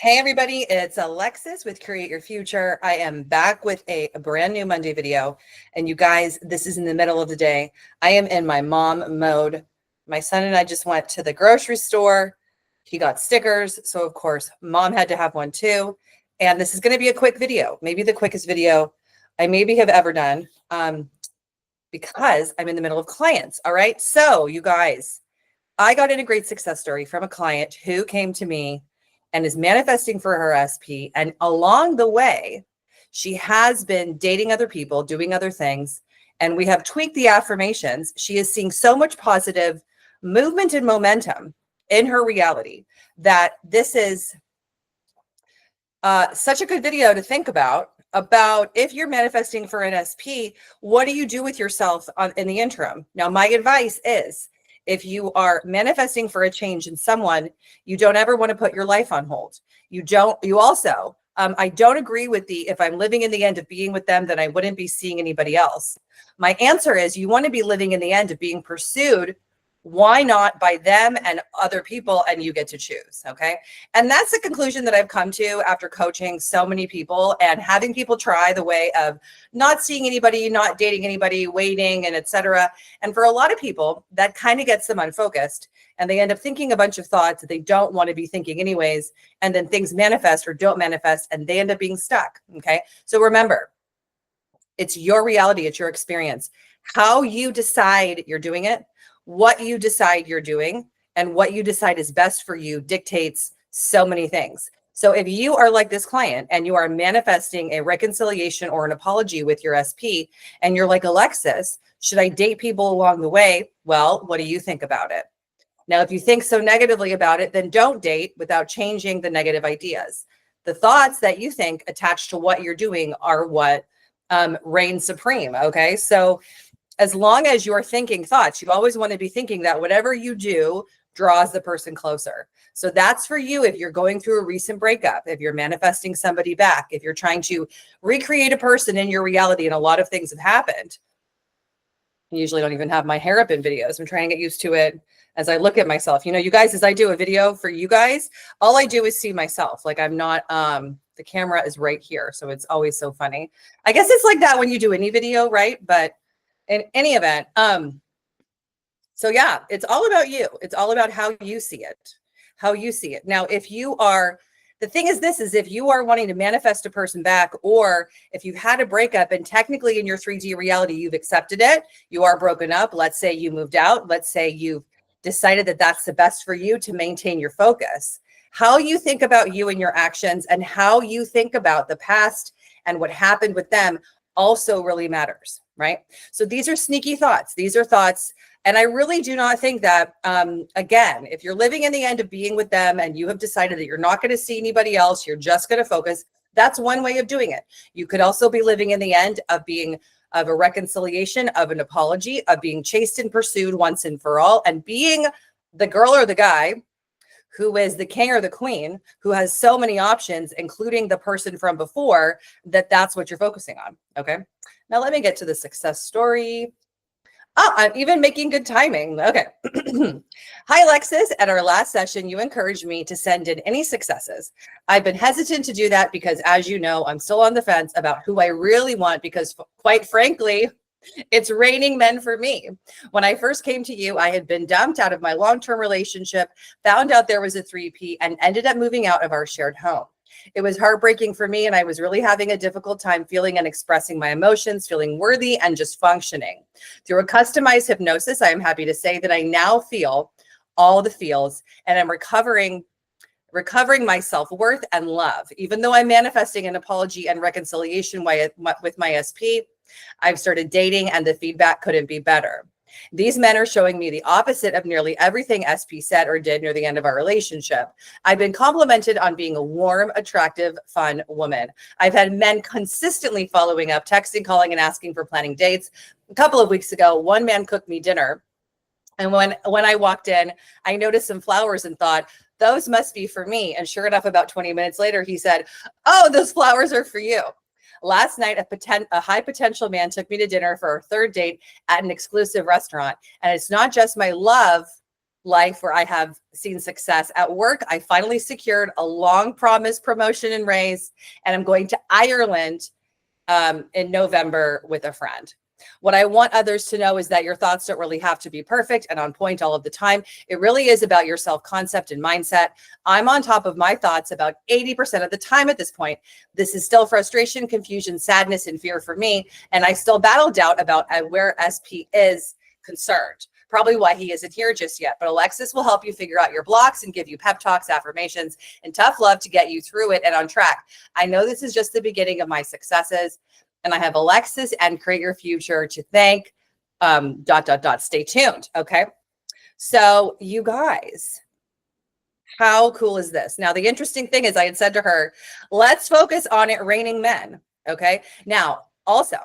Hey everybody, it's Alexis with Create Your Future. I am back with a brand new Monday video. And you guys, this is in the middle of the day. I am in my mom mode. My son and I just went to the grocery store. He got stickers. So of course, mom had to have one too. And this is going to be a quick video, maybe the quickest video I maybe have ever done because I'm in the middle of clients. All right. So you guys, I got in a great success story from a client who came to me and is manifesting for her SP. And along the way, she has been dating other people, doing other things. And we have tweaked the affirmations. She is seeing so much positive movement and momentum in her reality that this is such a good video to think about if you're manifesting for an SP, what do you do with yourself in the interim? Now, my advice is, if you are manifesting for a change in someone, you don't ever want to put your life on hold. I don't agree with if I'm living in the end of being with them, then I wouldn't be seeing anybody else. My answer is you want to be living in the end of being pursued. Why not by them and other people, and you get to choose, okay? And that's the conclusion that I've come to after coaching so many people and having people try the way of not seeing anybody, not dating anybody, waiting, and etc. And for a lot of people, that kind of gets them unfocused, and they end up thinking a bunch of thoughts that they don't want to be thinking anyways, and then things manifest or don't manifest, and they end up being stuck, okay? So remember, it's your reality, it's your experience. How you decide you're doing it, what you decide you're doing, and what you decide is best for you dictates so many things. So if you are like this client and you are manifesting a reconciliation or an apology with your SP, and you're like, Alexis, should I date people along the way? Well, what do you think about it? Now, if you think so negatively about it, then don't date without changing the negative ideas. The thoughts that you think attached to what you're doing are what reigns supreme, okay? So as long as you're thinking thoughts, you always want to be thinking that whatever you do draws the person closer. So that's for you if you're going through a recent breakup, if you're manifesting somebody back, if you're trying to recreate a person in your reality, and a lot of things have happened. I usually don't even have my hair up in videos. I'm trying to get used to it as I look at myself. You know, you guys, as I do a video for you guys, all I do is see myself. Like I'm not, the camera is right here. So it's always so funny. I guess it's like that when you do any video, right? But in any event, so yeah, it's all about you. It's all about how you see it, Now, if you are, the thing is this, is if you are wanting to manifest a person back, or if you've had a breakup and technically in your 3D reality, you've accepted it, you are broken up. Let's say you moved out. Let's say you've decided that that's the best for you to maintain your focus. How you think about you and your actions, and how you think about the past and what happened with them also really matters, right? So these are sneaky thoughts. These are thoughts. And I really do not think that, again, if you're living in the end of being with them and you have decided that you're not going to see anybody else, you're just going to focus, that's one way of doing it. You could also be living in the end of of a reconciliation, of an apology, of being chased and pursued once and for all, and being the girl or the guy who is the king or the queen, who has so many options, including the person from before, that's what you're focusing on. Okay. Now let me get to the success story. Oh, I'm even making good timing. Okay. Hi, Alexis. At our last session, you encouraged me to send in any successes. I've been hesitant to do that because, as you know, I'm still on the fence about who I really want because, quite frankly, it's raining men for me. When I first came to you, I had been dumped out of my long-term relationship, found out there was a 3P, and ended up moving out of our shared home. It was heartbreaking for me, and I was really having a difficult time feeling and expressing my emotions, feeling worthy, and just functioning. Through a customized hypnosis, I am happy to say that I now feel all the feels, and I'm recovering my self-worth and love. Even though I'm manifesting an apology and reconciliation with my SP, I've started dating, and the feedback couldn't be better. These men are showing me the opposite of nearly everything SP said or did near the end of our relationship. I've been complimented on being a warm, attractive, fun woman. I've had men consistently following up, texting, calling, and asking for planning dates. A couple of weeks ago, one man cooked me dinner. And when I walked in, I noticed some flowers and thought, those must be for me. And sure enough, about 20 minutes later, he said, oh, those flowers are for you. Last night, a high potential man took me to dinner for our third date at an exclusive restaurant. And it's not just my love life where I have seen success. At work, I finally secured a long promised promotion and raise, and I'm going to Ireland in November with a friend. What I want others to know is that your thoughts don't really have to be perfect and on point all of the time. It really is about your self-concept and mindset. I'm on top of my thoughts about 80% of the time at this point. This is still frustration, confusion, sadness, and fear for me. And I still battle doubt about where SP is concerned. Probably why he isn't here just yet. But Alexis will help you figure out your blocks and give you pep talks, affirmations, and tough love to get you through it and on track. I know this is just the beginning of my successes. And I have Alexis and Create Your Future to thank. ... Stay tuned. Okay. So you guys, how cool is this? Now, the interesting thing is I had said to her, let's focus on it raining men. Okay. Now, also,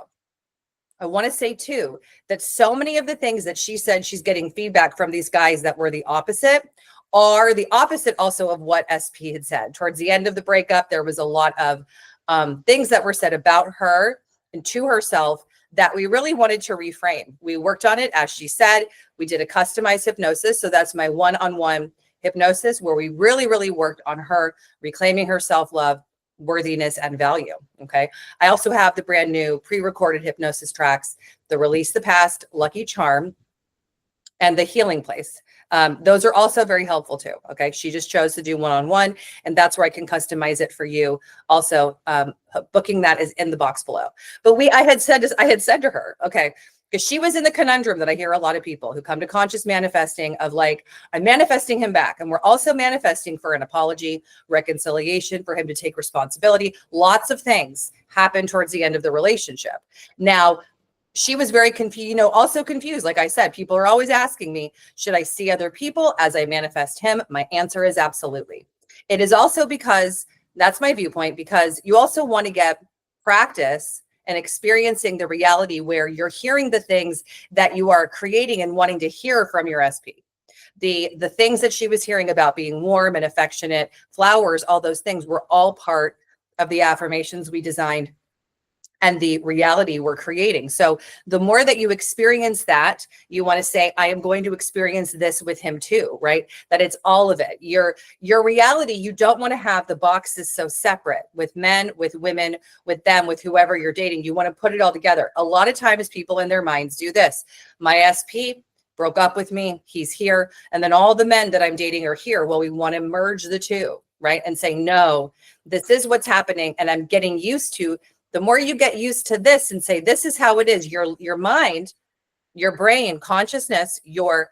I want to say too, that so many of the things that she said she's getting feedback from these guys that were the opposite are the opposite also of what SP had said. Towards the end of the breakup, there was a lot of things that were said about her and to herself that we really wanted to reframe. We worked on it, as she said. We did a customized hypnosis. So that's my one-on-one hypnosis where we really, really worked on her reclaiming her self-love, worthiness, and value. Okay. I also have the brand new pre-recorded hypnosis tracks, the Release the Past, Lucky Charm, and the Healing Place. Those are also very helpful too. Okay. She just chose to do one-on-one, and that's where I can customize it for you. Also, booking that is in the box below. But I had said to her, okay, because she was in the conundrum that I hear a lot of people who come to conscious manifesting of like, I'm manifesting him back. And we're also manifesting for an apology, reconciliation, for him to take responsibility. Lots of things happen towards the end of the relationship. Now, she was very confused, also confused. Like I said, people are always asking me, should I see other people as I manifest him? My answer is absolutely. It is also because that's my viewpoint, because you also want to get practice and experiencing the reality where you're hearing the things that you are creating and wanting to hear from your SP. The things that she was hearing about being warm and affectionate, flowers, all those things were all part of the affirmations we designed and the reality we're creating. So the more that you experience that, you want to say, I am going to experience this with him too, right? That it's all of it. Your reality, you don't want to have the boxes so separate with men, with women, with them, with whoever you're dating. You want to put it all together. A lot of times people in their minds do this. My SP broke up with me, he's here. And then all the men that I'm dating are here. Well, we want to merge the two, right? And say, no, this is what's happening. And I'm getting used to. The more you get used to this and say, this is how it is, your mind, your brain, consciousness, your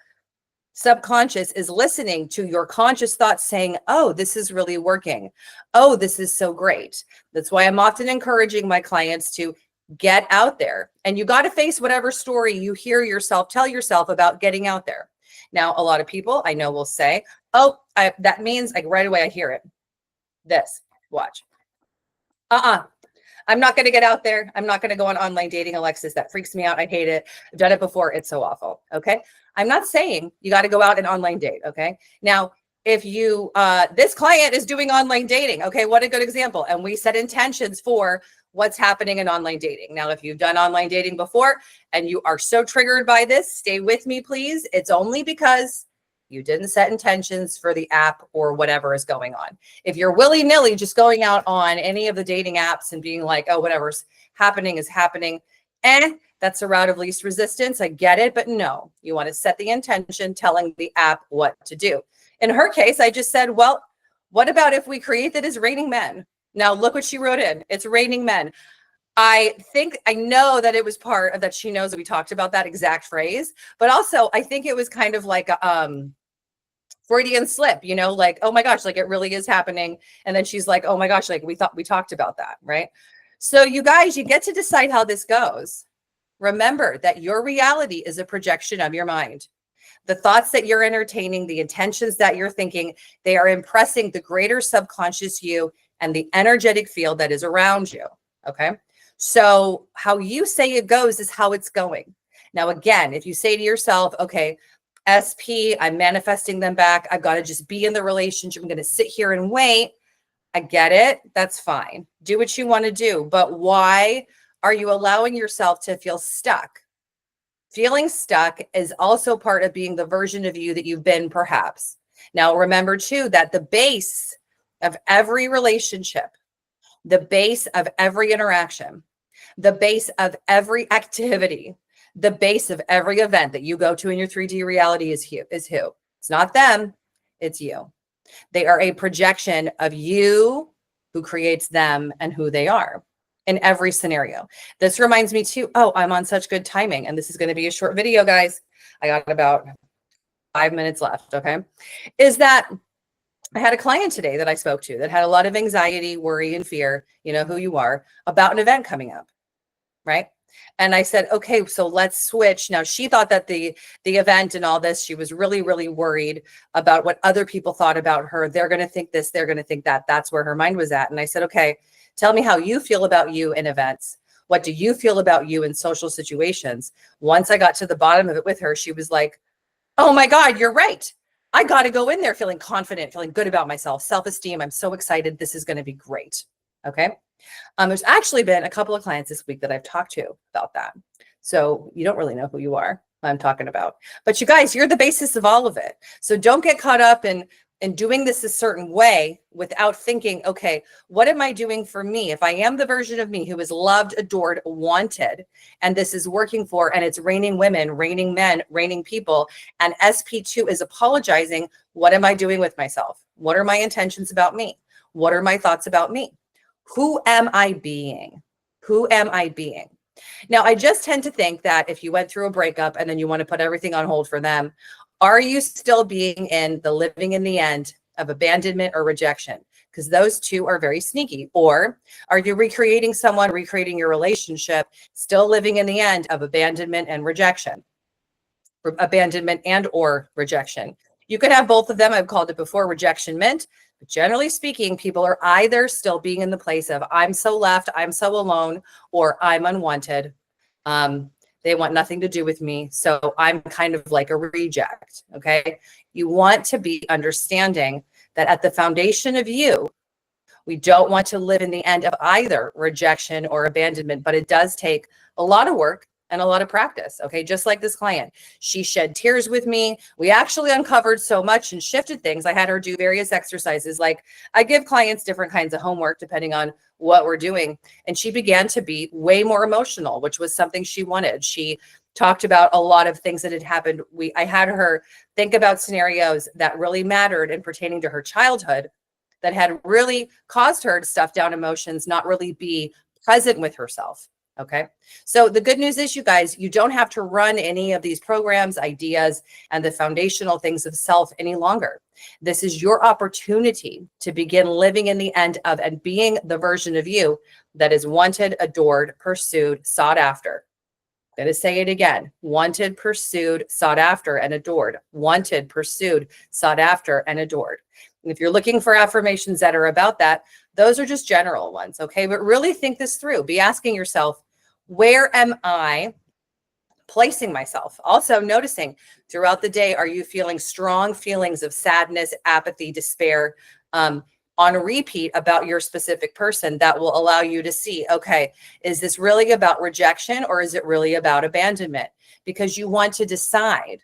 subconscious is listening to your conscious thoughts saying, oh, this is really working. Oh, this is so great. That's why I'm often encouraging my clients to get out there. And you got to face whatever story you hear yourself, tell yourself about getting out there. Now, a lot of people I know will say, oh, that means like right away I hear it. This, watch. I'm not going to get out there. I'm not going to go on online dating, Alexis. That freaks me out. I hate it. I've done it before. It's so awful. Okay. I'm not saying you got to go out and online date. Okay. Now, if you, this client is doing online dating. Okay. What a good example. And we set intentions for what's happening in online dating. Now, if you've done online dating before and you are so triggered by this, stay with me, please. It's only because you didn't set intentions for the app or whatever is going on. If you're willy-nilly just going out on any of the dating apps and being like, oh, whatever's happening is happening, that's a route of least resistance. I get it, but no, you want to set the intention telling the app what to do. In her case, I just said, well, what about if we create that as raining men? Now look what she wrote in. It's raining men. I know that it was part of that. She knows that we talked about that exact phrase, but also I think it was kind of like a Freudian slip, like, oh my gosh, like it really is happening. And then she's like, oh my gosh, like we talked about that, right? So you guys, you get to decide how this goes. Remember that your reality is a projection of your mind. The thoughts that you're entertaining, the intentions that you're thinking, they are impressing the greater subconscious you and the energetic field that is around you. Okay. So how you say it goes is how it's going. Now, again, if you say to yourself, okay, SP, I'm manifesting them back. I've got to just be in the relationship. I'm going to sit here and wait. I get it. That's fine. Do what you want to do. But why are you allowing yourself to feel stuck? Feeling stuck is also part of being the version of you that you've been, perhaps. Now, remember too, that the base of every relationship, the base of every interaction, the base of every activity, the base of every event that you go to in your 3D reality is who? It's not them, it's you. They are a projection of you who creates them and who they are in every scenario. This reminds me too, oh, I'm on such good timing, and this is going to be a short video, guys. I got about 5 minutes left, okay? Is that I had a client today that I spoke to that had a lot of anxiety, worry, and fear, you know who you are, about an event coming up, right? And I said, okay, so let's switch. Now, she thought that the event and all this, she was really, really worried about what other people thought about her. They're going to think this, they're going to think that. That's where her mind was at. And I said, okay, tell me how you feel about you in events. What do you feel about you in social situations? Once I got to the bottom of it with her, she was like, oh my God, you're right. I got to go in there feeling confident, feeling good about myself, self-esteem. I'm so excited. This is going to be great. Okay. There's actually been a couple of clients this week that I've talked to about that. So you don't really know who you are, I'm talking about. But you guys, you're the basis of all of it. So don't get caught up in doing this a certain way without thinking, okay, what am I doing for me? If I am the version of me who is loved, adored, wanted, and this is working for, and it's raining women, raining men, raining people, and SP2 is apologizing, what am I doing with myself? What are my intentions about me? What are my thoughts about me? Who am I being? Who am I being? Now, I just tend to think that if you went through a breakup and then you want to put everything on hold for them, are you still being in the living in the end of abandonment or rejection? Because those two are very sneaky. Or are you recreating someone, recreating your relationship, still living in the end of abandonment and rejection? Abandonment and or rejection. You could have both of them. I've called it before rejection-ment. But generally speaking, people are either still being in the place of I'm so left, I'm so alone, or I'm unwanted. They want nothing to do with me. So I'm kind of like a reject. Okay. You want to be understanding that at the foundation of you, we don't want to live in the end of either rejection or abandonment, but it does take a lot of work and a lot of practice. Okay. Just like this client, she shed tears with me. We actually uncovered so much and shifted things. I had her do various exercises. Like I give clients different kinds of homework depending on what we're doing. And she began to be way more emotional, which was something she wanted. She talked about a lot of things that had happened. I had her think about scenarios that really mattered and pertaining to her childhood that had really caused her to stuff down emotions, not really be present with herself. Okay. So the good news is, you guys, you don't have to run any of these programs, ideas, and the foundational things of self any longer. This is your opportunity to begin living in the end of and being the version of you that is wanted, adored, pursued, sought after. I'm going to say it again. Wanted, pursued, sought after, and adored. Wanted, pursued, sought after, and adored. And if you're looking for affirmations that are about that, those are just general ones. Okay. But really think this through. Be asking yourself, where am I placing myself? Also noticing throughout the day, are you feeling strong feelings of sadness, apathy, despair on repeat about your specific person that will allow you to see, okay, is this really about rejection or is it really about abandonment? Because you want to decide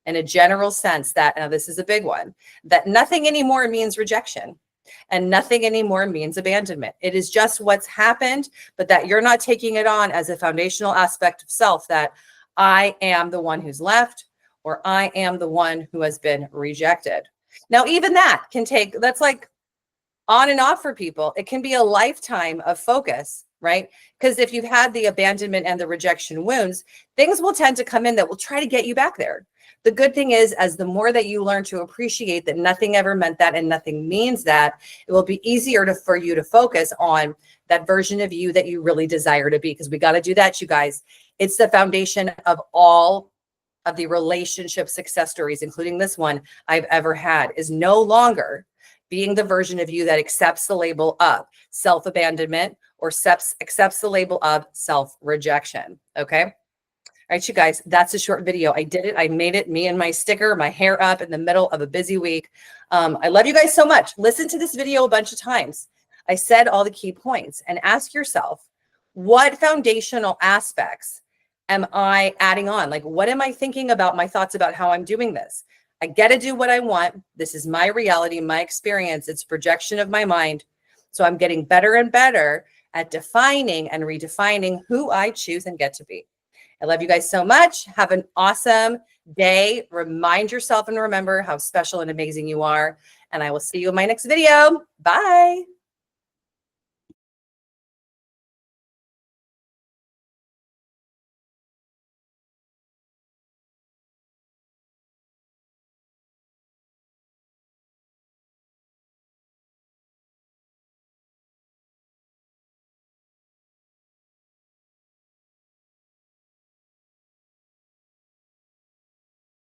in a general sense that, now this is a big one, that nothing anymore means rejection. And nothing anymore means abandonment. It is just what's happened, but that you're not taking it on as a foundational aspect of self, that I am the one who's left, or I am the one who has been rejected. Now, even that can take, that's like on and off for people. It can be a lifetime of focus, right? Because if you've had the abandonment and the rejection wounds, things will tend to come in that will try to get you back there. The good thing is, as the more that you learn to appreciate that nothing ever meant that and nothing means that, it will be easier for you to focus on that version of you that you really desire to be. Because we got to do that, you guys. It's the foundation of all of the relationship success stories, including this one I've ever had, is no longer being the version of you that accepts the label of self-abandonment or accepts the label of self-rejection. Okay. All right, you guys, that's a short video. I did it. I made it, me and my sticker, my hair up in the middle of a busy week. I love you guys so much. Listen to this video a bunch of times. I said all the key points and ask yourself, what foundational aspects am I adding on? Like, what am I thinking about my thoughts about how I'm doing this? I get to do what I want. This is my reality, my experience. It's projection of my mind. So I'm getting better and better at defining and redefining who I choose and get to be. I love you guys so much. Have an awesome day. Remind yourself and remember how special and amazing you are. And I will see you in my next video. Bye.